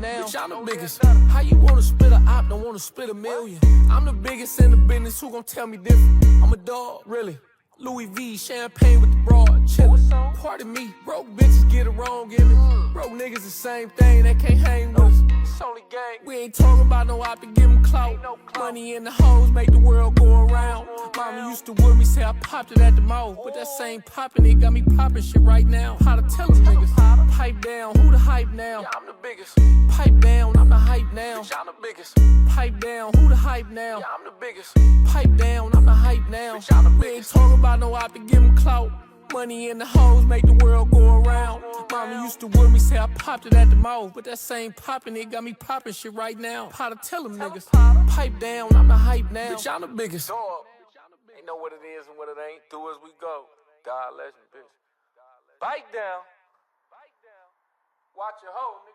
Now, bitch, I'm the biggest. How you wanna split a op, don't wanna split a million? I'm the biggest in the business, who gon' tell me different? I'm a dog, really. Louis V, champagne with the broad, chillin'. Pardon me, broke bitches get a wrong image. Broke niggas the same thing, they can't hang with us. It's only gang. We ain't talking about no op to give them clout. Money in the hoes make the world go around. Mama used to with me, say I popped it at the mouth. But that same poppin', it got me poppin' shit right now. How to tell them niggas? Pipe down, who the hype now? Yeah, I'm the biggest. Pipe down, I'm the hype now. Bitch, I'm the biggest. Pipe down, who the hype now? Yeah, I'm the biggest. Pipe down, I'm the hype now. Bitch, I'm the biggest. We ain't talking about no op to give them clout. Money in the hoes make the world go around. Mama used to with me, say I popped it at the mouth. But that same poppin', it got me poppin' shit right now. How to tell them niggas? Pipe down, I'm the hype now. Bitch, I'm the biggest. Dog. Ain't know what it is and what it ain't. Through as we go. God legend, bitch. Bite down. Watch your hoe, nigga.